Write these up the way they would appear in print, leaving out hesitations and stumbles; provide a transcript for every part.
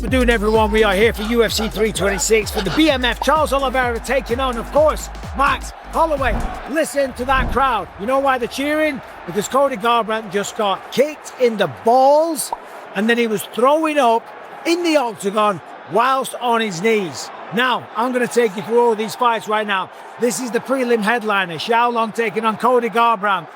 we're doing, everyone? We are here for UFC 326 for the BMF. Charles Oliveira taking on, of course, Max Holloway. Listen to that crowd. You know why they're cheering? Because Cody Garbrandt just got kicked in the balls and then he was throwing up in the octagon whilst on his knees. Now, I'm going to take you through all these fights right now. This is the prelim headliner, Xiaolong taking on Cody Garbrandt.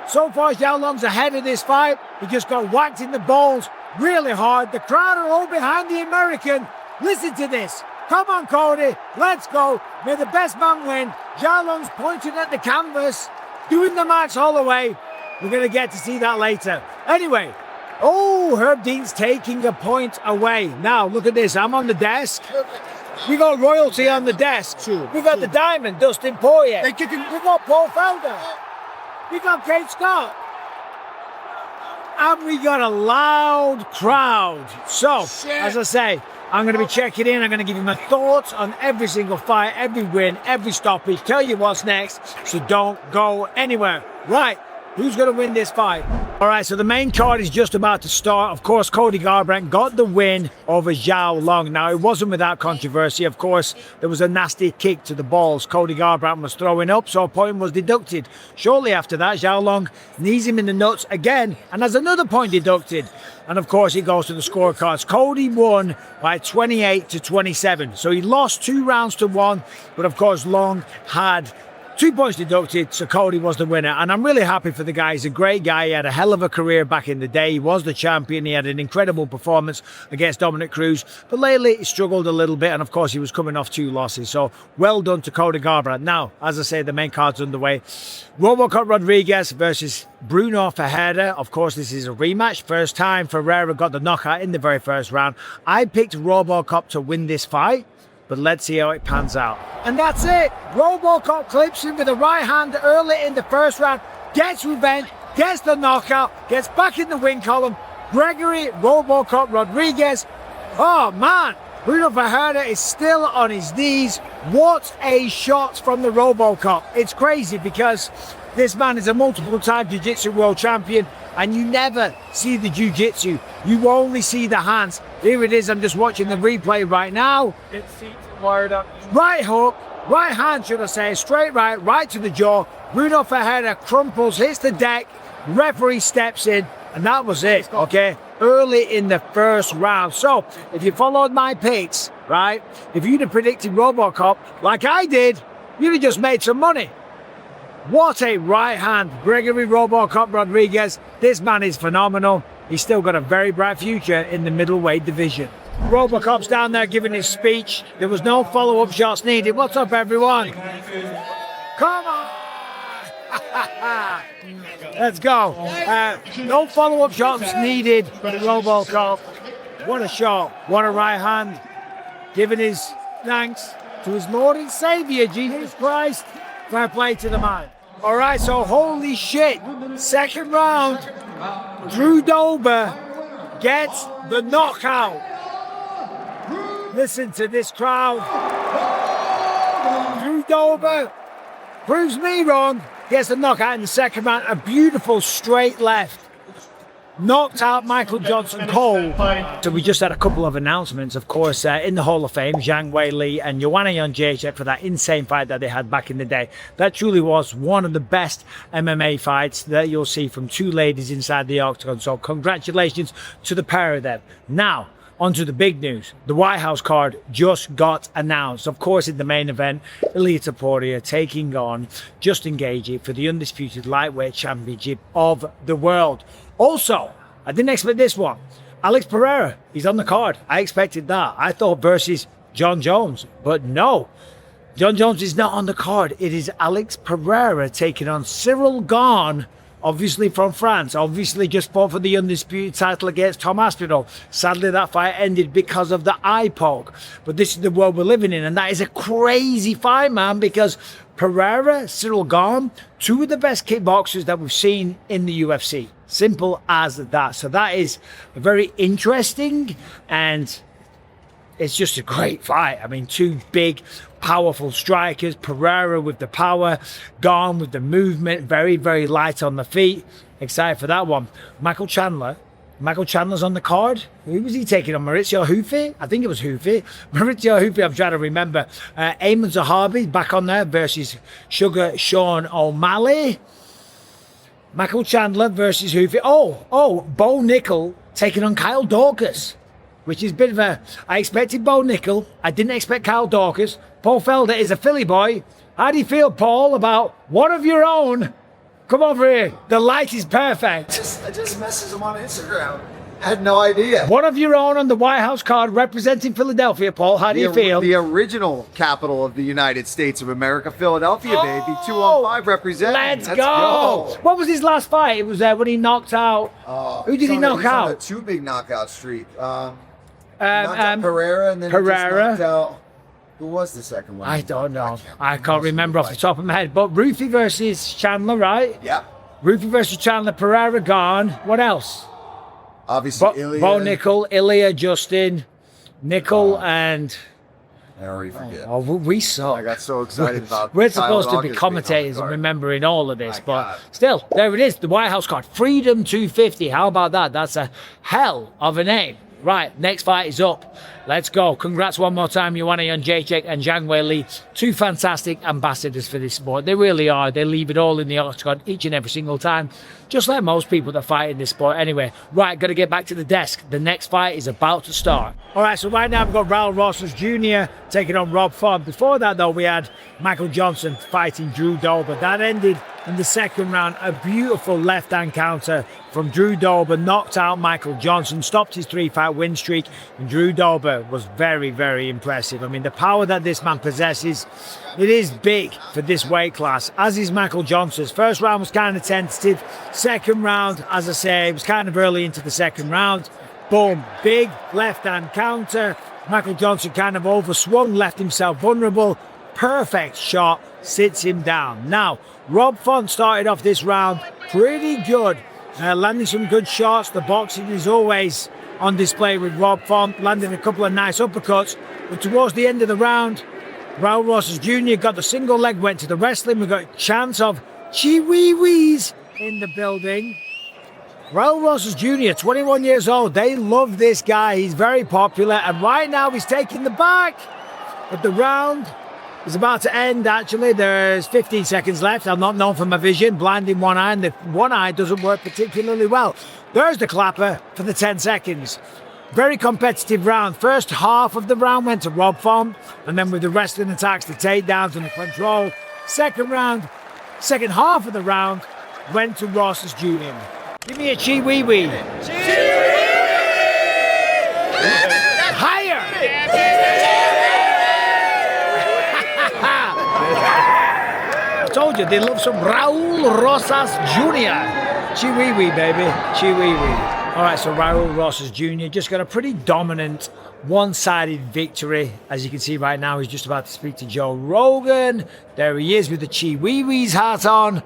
So far, Xiaolong's ahead of this fight. He just got whacked in the balls really hard. The crowd are all behind the American. Listen to this. Come on, Cody. Let's go. May the best man win. Xiaolong's pointing at the canvas, doing the Max Holloway. We're going to get to see that later. Anyway, Herb Dean's taking a point away. Now, look at this. I'm on the desk. We got royalty on the desk. We got the Diamond, Dustin Poirier. We got Paul Felder. We got Kate Scott. And we got a loud crowd. So, as I say, I'm going to be checking in. I'm going to give you my thoughts on every single fight, every win, every stoppage. Tell you what's next, so don't go anywhere. Right, who's going to win this fight? All right, so the main card is just about to start. Of course, Cody Garbrandt got the win over Xiaolong. Now, it wasn't without controversy. Of course, there was a nasty kick to the balls. Cody Garbrandt was throwing up, so a point was deducted. Shortly after that, Xiaolong knees him in the nuts again and has another point deducted. And, of course, he goes to the scorecards. Cody won by 28-27. So he lost 2 rounds to 1, but, of course, Long had 2 points deducted, so Cody was the winner. And I'm really happy for the guy. He's a great guy. He had a hell of a career back in the day. He was the champion. He had an incredible performance against Dominic Cruz. But lately, he struggled a little bit. And, of course, he was coming off 2 losses. So, well done to Cody Garbrandt. Now, as I say, the main card's underway. Robocop Rodriguez versus Bruno Ferreira. Of course, this is a rematch. First time Ferreira got the knockout in the very first round. I picked Robocop to win this fight, but let's see how it pans out. And that's it. Robocop clips him with a right hand early in the first round, gets revenge, gets the knockout, gets back in the win column. Gregory Robocop Rodriguez. Oh, man. Bruno Ferreira is still on his knees. What a shot from the Robocop. It's crazy because this man is a multiple-time jiu-jitsu world champion, and you never see the jiu-jitsu. You only see the hands. Here it is. I'm just watching the replay right now. It's seats wired up. Right hook, right hand, should I say, straight right to the jaw. Bruno Ferreira crumples, hits the deck. Referee steps in, and that was it, okay? Early in the first round. So, if you followed my picks, right, if you'd have predicted Robocop like I did, you'd have just made some money. What a right hand, Gregory Robocop Rodriguez. This man is phenomenal. He's still got a very bright future in the middleweight division. Robocop's down there giving his speech. There was no follow-up shots needed. What's up, everyone? Come on! Let's go. No follow-up shots needed for Robocop. What a shot. What a right hand. Giving his thanks to his Lord and Savior, Jesus Christ. Fair play to the man. All right, so holy shit. Second round. Drew Dober gets the knockout. Listen to this crowd. Drew Dober proves me wrong. Gets the knockout in the second round. A beautiful straight left. Knocked out Michael Johnson Cole. So we just had a couple of announcements, of course, in the Hall of Fame, Zhang Weili and Joanna Jędrzejczyk for that insane fight that they had back in the day. That truly was one of the best MMA fights that you'll see from 2 ladies inside the octagon. So congratulations to the pair of them. Now, on to the big news. The White House card just got announced. Of course, in the main event, Ilia Topuria taking on Justin Gaethje for the undisputed lightweight championship of the world. Also, I didn't expect this one. Alex Pereira, he's on the card. I expected that. I thought versus John Jones, but no. John Jones is not on the card. It is Alex Pereira taking on Ciryl Gane, obviously from France. Obviously just fought for the undisputed title against Tom Aspinall. Sadly, that fight ended because of the eye poke. But this is the world we're living in, and that is a crazy fight, man, because Pereira, Ciryl Gane, 2 of the best kickboxers that we've seen in the UFC. Simple as that. So that is very interesting, and it's just a great fight. I mean, 2 big, powerful strikers. Pereira with the power, Gane with the movement, very, very light on the feet. Excited for that one. Michael Chandler Michael Chandler's on the card. Who was he taking on? Maurizio Hufi? I think it was Hufi. Maurizio Hufi, I'm trying to remember. Eamon Zahabi back on there versus Sugar Sean O'Malley. Michael Chandler versus Hufi. Bo Nickel taking on Kyle Dawkins, which is a bit of a... I expected Bo Nickel. I didn't expect Kyle Dawkins. Paul Felder is a Philly boy. How do you feel, Paul, about one of your own? Come over here. The light is perfect. I just messaged him on Instagram. Had no idea. One of your own on the White House card representing Philadelphia, Paul. How do you feel? The original capital of the United States of America, Philadelphia, baby. 2-on-5 representing. Let's go. What was his last fight? It was when he knocked out. Who did he knock out? On a 2 big knockout streak. Knocked out Pereira, and then Pereira. He just knocked out. Who was the second one? I don't know. I can't remember off the top of my head. But Rufi versus Chandler, right? Yeah. Rufi versus Chandler, Pereira gone. What else? Obviously, Ilia. Bo Nickel, Ilia, Justin, Nickel, and... I already forget. Oh, we suck. I got so excited about We're supposed to be commentators and remembering all of this, but still, there it is. The White House card. Freedom 250. How about that? That's a hell of a name. Right, next fight is up. Let's go. Congrats one more time, Joanna Jędrzejczyk and Zhang Weili. 2 fantastic ambassadors for this sport. They really are. They leave it all in the octagon each and every single time. Just like most people that fight in this sport. Anyway, right, got to get back to the desk. The next fight is about to start. All right, so right now we've got Raul Rosas Jr. taking on Rob Font. Before that, though, we had Michael Johnson fighting Drew Dober. That ended in the second round. A beautiful left-hand counter from Drew Dober. Knocked out Michael Johnson, stopped his 3-fight win streak. And Drew Dober was very, very impressive. I mean, the power that this man possesses, it is big for this weight class, as is Michael Johnson's. First round was kind of tentative. Second round, as I say, it was kind of early into the second round. Boom, big left-hand counter. Michael Johnson kind of overswung, left himself vulnerable. Perfect shot, sits him down. Now, Rob Font started off this round pretty good, landing some good shots. The boxing is always on display with Rob Font, landing a couple of nice uppercuts. But towards the end of the round, Raul Rosas Jr. got the single leg, went to the wrestling. We got a chance of Chi-Wee-Wees in the building. Raul Rosas Jr., 21 years old. They love this guy. He's very popular. And right now he's taking the back. But the round is about to end, actually. There's 15 seconds left. I'm not known for my vision. Blind in one eye, and the one eye doesn't work particularly well. There's the clapper for the 10 seconds. Very competitive round. First half of the round went to Rob Font, and then with the wrestling attacks, the takedowns and the control. Second half of the round went to Rosas Jr. Give me a Chi-Wee-Wee. Higher! I told you, they love some Raul Rosas Jr. Chi-Wee-Wee, baby. Chi-Wee-Wee. All right, so Raul Rosas Jr. just got a pretty dominant one-sided victory. As you can see right now, he's just about to speak to Joe Rogan. There he is with the Chi-Wee-Wee's hat on.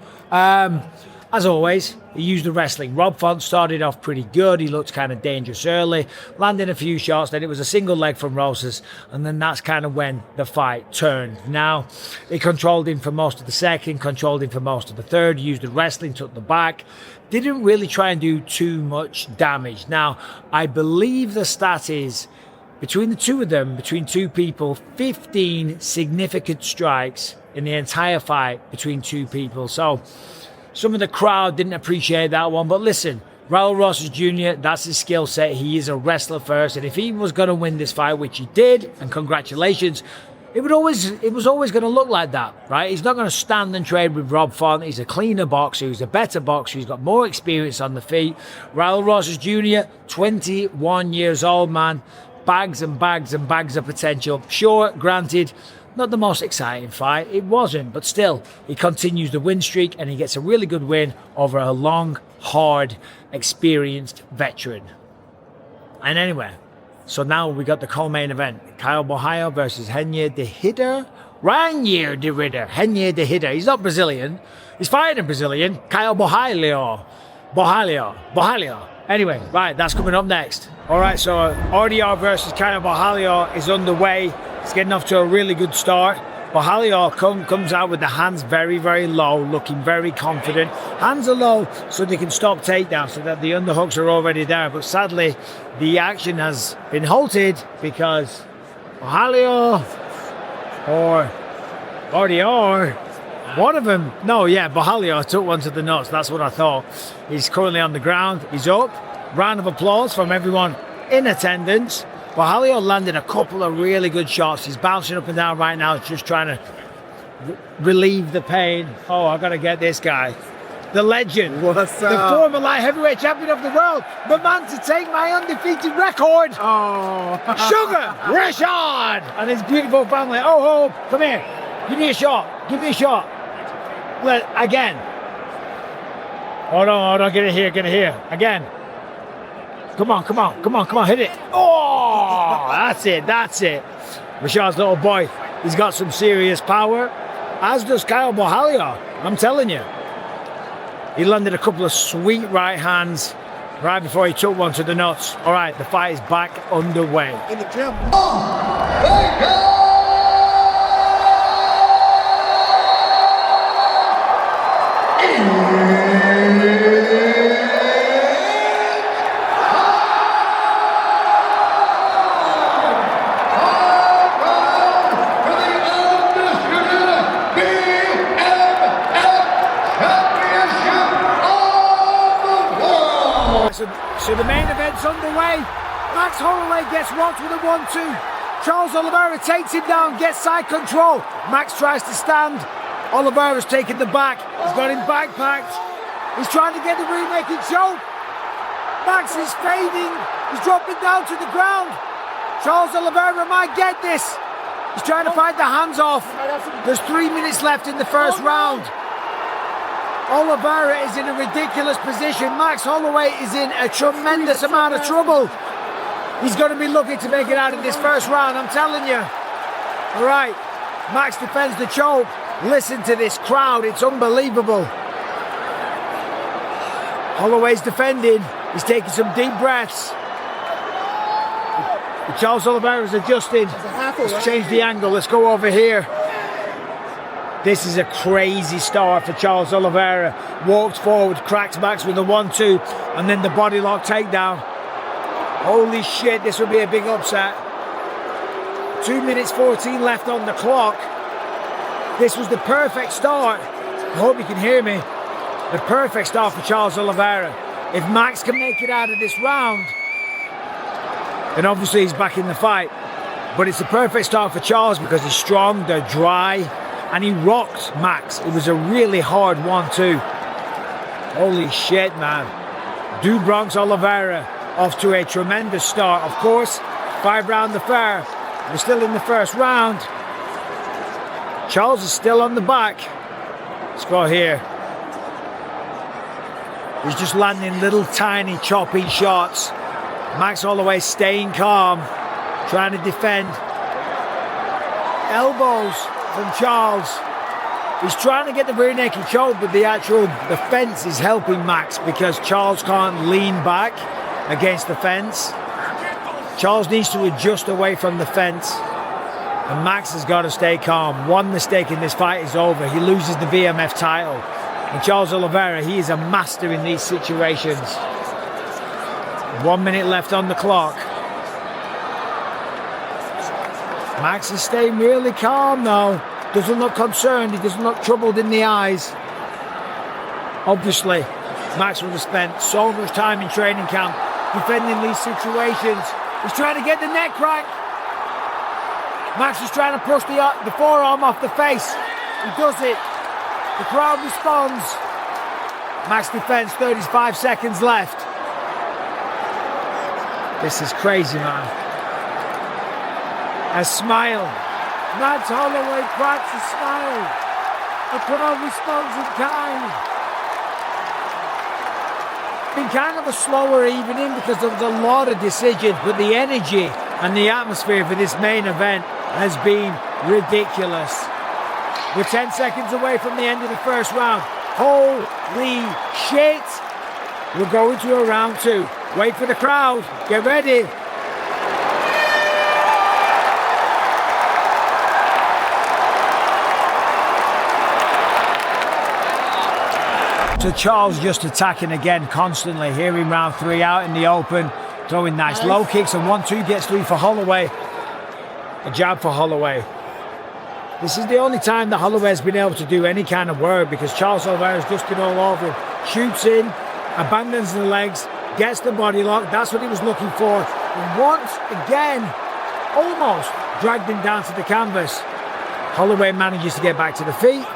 As always, he used the wrestling. Rob Font started off pretty good. He looked kind of dangerous early, landing a few shots. Then it was a single leg from Rosas, and then that's kind of when the fight turned. Now, he controlled him for most of the second, controlled him for most of the third, used the wrestling, took the back. Didn't really try and do too much damage. Now, I believe the stat is, between the two of them, between two people, 15 significant strikes in the entire fight between two people. So, some of the crowd didn't appreciate that one, but listen, Raul Rosas Jr., that's his skill set. He is a wrestler first, and if he was going to win this fight, which he did, and congratulations, it was always going to look like that, right? He's not going to stand and trade with Rob Font. He's a cleaner boxer. He's a better boxer. He's got more experience on the feet. Raul Rosas Jr., 21 years old, man. Bags and bags and bags of potential. Sure, granted, not the most exciting fight. It wasn't, but still, he continues the win streak and he gets a really good win over a long, hard, experienced veteran. And anyway, so now we got the co-main event. Kyle Borralho versus Reinier de Ridder. Reinier de Ridder. Reinier de Ridder. He's not Brazilian. He's fighting a Brazilian. Kyle Borralho. Anyway, right, that's coming up next. All right, so RDR versus Kyle Borralho is underway. It's getting off to a really good start. Borralho comes out with the hands very, very low, looking very confident. Hands are low so they can stop takedowns, so that the underhooks are already there. But sadly, the action has been halted because Borralho or one of them, Borralho took one to the nuts. That's what I thought. He's currently on the ground. He's up. Round of applause from everyone in attendance. Borralho landed a couple of really good shots. He's bouncing up and down right now, just trying to relieve the pain. Oh, I got to get this guy. The legend. What's up? The former light heavyweight champion of the world. The man to take my undefeated record. Oh. Sugar Rashad and his beautiful family. Oh, come here. Give me a shot. Give me a shot. Again. Hold on. Get it here. Again. Come on, hit it. Oh, that's it. Rashad's little boy, he's got some serious power, as does Kyle Borralho, I'm telling you. He landed a couple of sweet right hands right before he took one to the nuts. All right, the fight is back underway. In the gym. So the main event's underway. Max Holloway gets rocked with a 1-2. Charles Oliveira takes him down, gets side control. Max tries to stand. Oliveira's taking the back. He's got him backpacked. He's trying to get the rear naked choke. Max is fading. He's dropping down to the ground. Charles Oliveira might get this. He's trying to fight the hands off. There's 3 minutes left in the first round. Oliveira is in a ridiculous position. Max Holloway is in a tremendous amount of trouble. He's going to be lucky to make it out of this first round, I'm telling you. All right, Max defends the choke. Listen to this crowd, it's unbelievable. Holloway's defending. He's taking some deep breaths. Charles Oliveira's adjusting. Let's change the angle. Let's go over here. This is a crazy start for Charles Oliveira. Walks forward, cracks Max with a 1-2, and then the body lock takedown. Holy shit, this will be a big upset. 2 minutes 14 left on the clock. This was the perfect start. I hope you can hear me. The perfect start for Charles Oliveira. If Max can make it out of this round, then obviously he's back in the fight. But it's a perfect start for Charles because he's strong, they're dry, and he rocked Max. It was a really hard 1-2. Holy shit, man. Do Bronx Oliveira off to a tremendous start. Of course, 5-round affair. We're still in the first round. Charles is still on the back. Let's go here. He's just landing little tiny choppy shots. Max Holloway staying calm, trying to defend. Elbows from Charles. He's trying to get the rear naked choke, but the fence is helping Max because Charles can't lean back against the fence. Charles needs to adjust away from the fence, and Max has got to stay calm. One mistake in this fight is over. He loses the BMF title. And Charles Oliveira, he is a master in these situations. 1 minute left on the clock. Max is staying really calm now. Doesn't look concerned. He doesn't look troubled in the eyes. Obviously, Max would have spent so much time in training camp defending these situations. He's trying to get the neck crack. Max is trying to push the forearm off the face. He does it. The crowd responds. Max defends, 35 seconds left. This is crazy, man. A smile. Max Holloway cracks a smile. The crowd responds in kind. Been kind of a slower evening because there was a lot of decisions, but the energy and the atmosphere for this main event has been ridiculous. We're 10 seconds away from the end of the first round. Holy shit! We're going to a round two. Wait for the crowd. Get ready. So Charles just attacking again constantly. Here in round 3 out in the open. Throwing nice low kicks and 1-2 gets 3 for Holloway. A jab for Holloway. This is the only time that Holloway has been able to do any kind of work because Charles Oliveira has just been all over him. Shoots in, abandons the legs, gets the body lock. That's what he was looking for. And once again, almost dragged him down to the canvas. Holloway manages to get back to the feet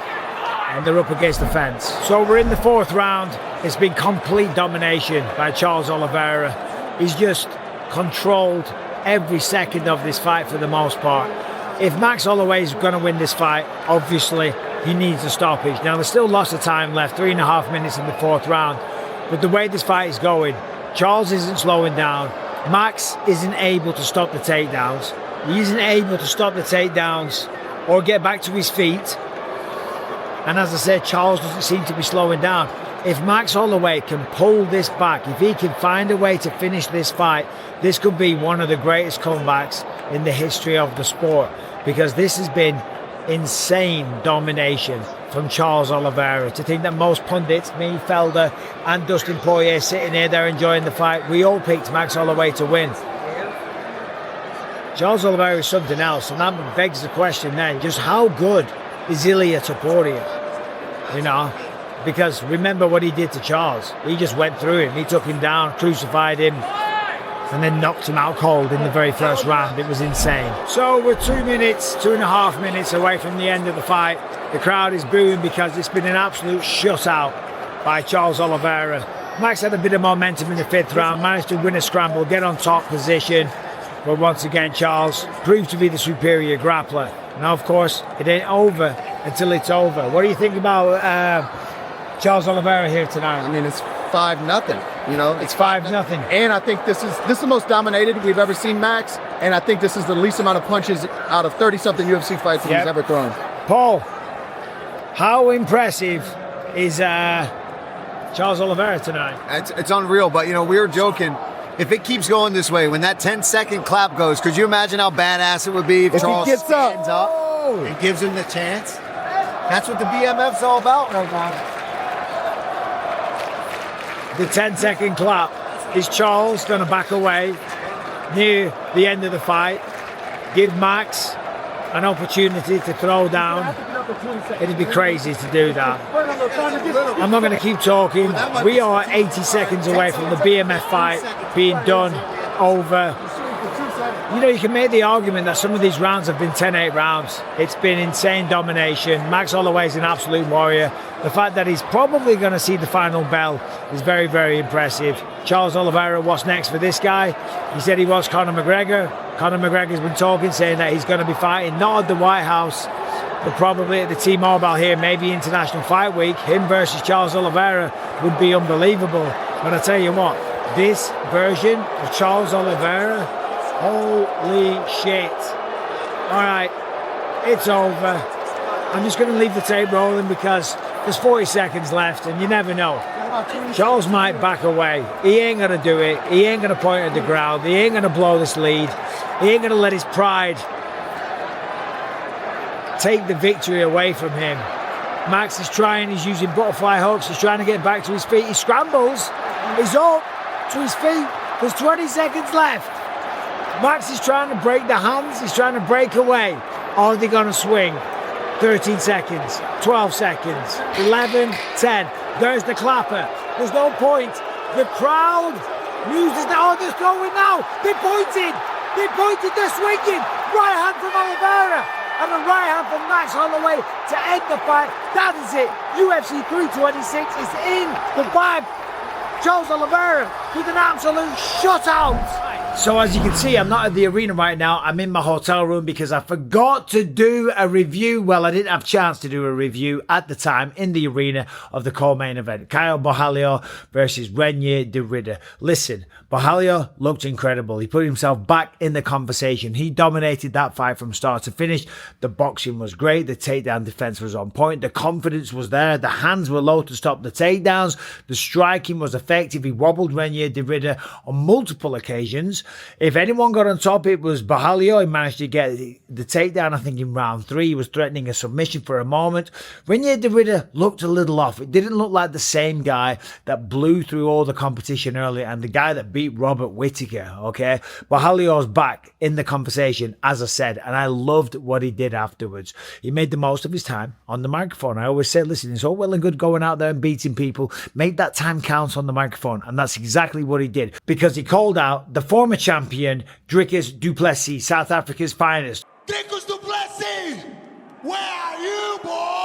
and they're up against the fence. So we're in the 4th round. It's been complete domination by Charles Oliveira. He's just controlled every second of this fight for the most part. If Max Holloway is going to win this fight, obviously he needs a stoppage. Now there's still lots of time left, 3.5 minutes in the 4th round. But the way this fight is going, Charles isn't slowing down. Max isn't able to stop the takedowns. He isn't able to stop the takedowns or get back to his feet. And as I said, Charles doesn't seem to be slowing down. If Max Holloway can pull this back, if he can find a way to finish this fight, this could be one of the greatest comebacks in the history of the sport, because this has been insane domination from Charles Oliveira. To think that most pundits, me, Felder and Dustin Poirier, sitting here, they're enjoying the fight. We all picked Max Holloway to win. Charles Oliveira is something else, and that begs the question then, just how good is Ilia Topuria? You know, because remember what he did to Charles. He just went through him. He took him down, crucified him, and then knocked him out cold in the very first round. It was insane. So we're 2.5 minutes away from the end of the fight. The crowd is booing because it's been an absolute shutout by Charles Oliveira. Max had a bit of momentum in the 5th round, managed to win a scramble, get on top position. But once again, Charles proved to be the superior grappler. Now, of course, it ain't over until it's over. What do you think about Charles Oliveira here tonight? I mean, it's 5-0. You know, It's 5-0. and I think this is the most dominated we've ever seen Max, and I think this is the least amount of punches out of 30-something UFC fights that he's ever thrown. Paul, how impressive is Charles Oliveira tonight? It's unreal, but, you know, we were joking. If it keeps going this way, when that 10-second clap goes, could you imagine how badass it would be if Charles he gets stands up and gives him the chance? That's what the BMF's all about right now. The 10-second clap. Is Charles going to back away near the end of the fight? Give Max an opportunity to throw down? It'd be crazy to do that. I'm not going to keep talking. We are 80 seconds away from the BMF fight being done, over. You know, you can make the argument that some of these rounds have been 10-8 rounds. It's been insane domination. Max Holloway is an absolute warrior. The fact that he's probably going to see the final bell is very, very impressive. Charles Oliveira, what's next for this guy? He said he wants Conor McGregor. Conor McGregor's been talking, saying that he's going to be fighting not at the White House, but probably at the T-Mobile here, maybe International Fight Week. Him versus Charles Oliveira would be unbelievable. But I tell you what, this version of Charles Oliveira, holy shit. All right, it's over. I'm just going to leave the tape rolling because there's 40 seconds left and you never know. Charles might back away. He ain't going to do it. He ain't going to point at the ground. He ain't going to blow this lead. He ain't going to let his pride take the victory away from him. Max is trying. He's using butterfly hooks. He's trying to get back to his feet. He scrambles. He's up to his feet. There's 20 seconds left. Max is trying to break the hands. He's trying to break away. Are they going to swing? 13 seconds, 12 seconds, 11, 10. There's the clapper. There's no point. The crowd uses the... Oh, they're throwing now. They pointed. They pointed. They're swinging. Right hand from Oliveira. And a right hand from Max Holloway to end the fight. That is it. UFC 326 is in the bag. Charles Oliveira with an absolute shutout. So as you can see, I'm not at the arena right now. I'm in my hotel room because I forgot to do a review. Well, I didn't have a chance to do a review at the time in the arena of the co-main event. Caio Borralho versus Reinier de Ridder. Listen, Borralho looked incredible. He put himself back in the conversation. He dominated that fight from start to finish. The boxing was great. The takedown defense was on point. The confidence was there. The hands were low to stop the takedowns. The striking was effective. He wobbled Renier de Ridder on multiple occasions. If anyone got on top, it was Borralho. He managed to get the takedown, I think, in round 3. He was threatening a submission for a moment. Renier de Ridder looked a little off. It didn't look like the same guy that blew through all the competition earlier and the guy that beat Robert Whittaker, okay? Borralho's back in the conversation, as I said, and I loved what he did afterwards. He made the most of his time on the microphone. I always say, listen, it's all well and good going out there and beating people. Make that time count on the microphone, and that's exactly what he did, because he called out the former champion, Dricus du Plessis, South Africa's finest. Dricus du Plessis, where are you, boy?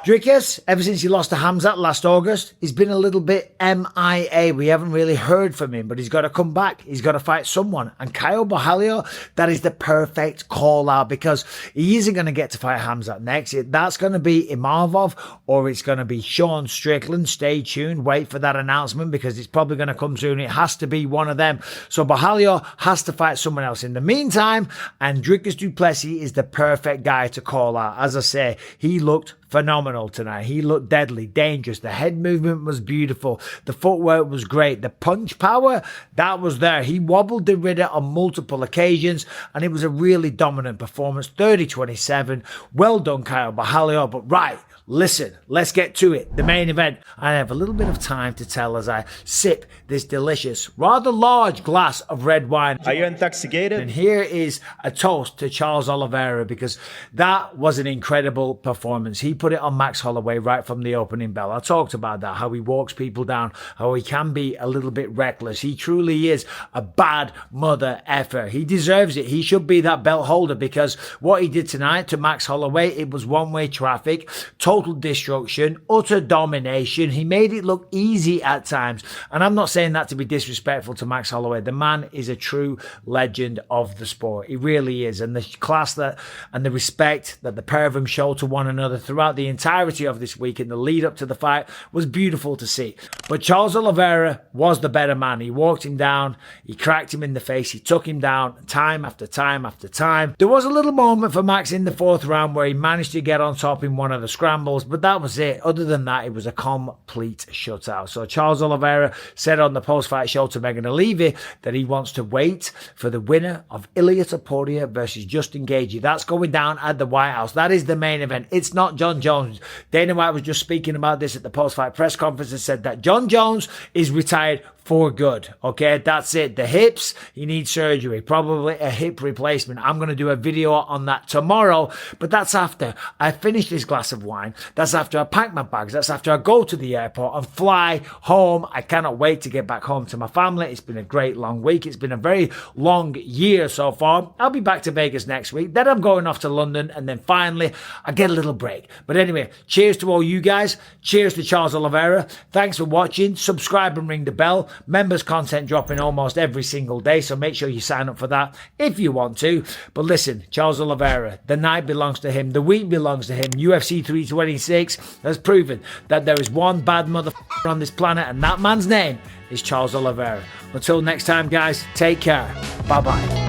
Dricus, ever since he lost to Hamzat last August, he's been a little bit MIA. We haven't really heard from him, but he's got to come back. He's got to fight someone. And Caio Borralho, that is the perfect call out, because he isn't going to get to fight Hamzat next. That's going to be Imavov, or it's going to be Sean Strickland. Stay tuned. Wait for that announcement, because it's probably going to come soon. It has to be one of them. So Borralho has to fight someone else in the meantime, and Dricus du Plessis is the perfect guy to call out. As I say, he looked phenomenal tonight. He looked deadly, dangerous. The head movement was beautiful. The footwork was great. The punch power, that was there. He wobbled the Ridder on multiple occasions, and it was a really dominant performance. 30-27. Well done, Caio Borralho. But right, listen, let's get to it. The main event. I have a little bit of time to tell as I sip this delicious, rather large glass of red wine. Are you intoxicated? And here is a toast to Charles Oliveira, because that was an incredible performance. He put it on Max Holloway right from the opening bell. I talked about that, how he walks people down, how he can be a little bit reckless. He truly is a bad mother effer. He deserves it. He should be that belt holder, because what he did tonight to Max Holloway, it was one-way traffic, total destruction, utter domination. He made it look easy at times. And I'm not saying that to be disrespectful to Max Holloway. The man is a true legend of the sport. He really is. And the class that and the respect that the pair of them show to one another throughout the entirety of this week in the lead up to the fight was beautiful to see. But Charles Oliveira was the better man. He walked him down. He cracked him in the face. He took him down time after time after time. There was a little moment for Max in the 4th round where he managed to get on top in one of the scrambles, but that was it. Other than that, it was a complete shutout. So Charles Oliveira said on the post-fight show to Megan Olivi that he wants to wait for the winner of Ilia Topuria versus Justin Gaethje. That's going down at the White House. That is the main event. It's not John Jones. Dana White was just speaking about this at the post-fight press conference and said that John Jones is retired for good. Okay, that's it. The hips, he needs surgery, probably a hip replacement. I'm going to do a video on that tomorrow, but that's after I finish this glass of wine. That's after I pack my bags. That's after I go to the airport and fly home. I cannot wait to get back home to my family. It's been a great long week. It's been a very long year so far. I'll be back to Vegas next week. Then I'm going off to London, and then finally I get a little break. But anyway, cheers to all you guys. Cheers to Charles Oliveira. Thanks for watching. Subscribe and ring the bell. Members content dropping almost every single day, so make sure you sign up for that if you want to. But listen, Charles Oliveira, the night belongs to him, the week belongs to him. UFC 326 has proven that there is one bad motherfucker on this planet, and that man's name is Charles Oliveira. Until next time, guys, take care. Bye-bye.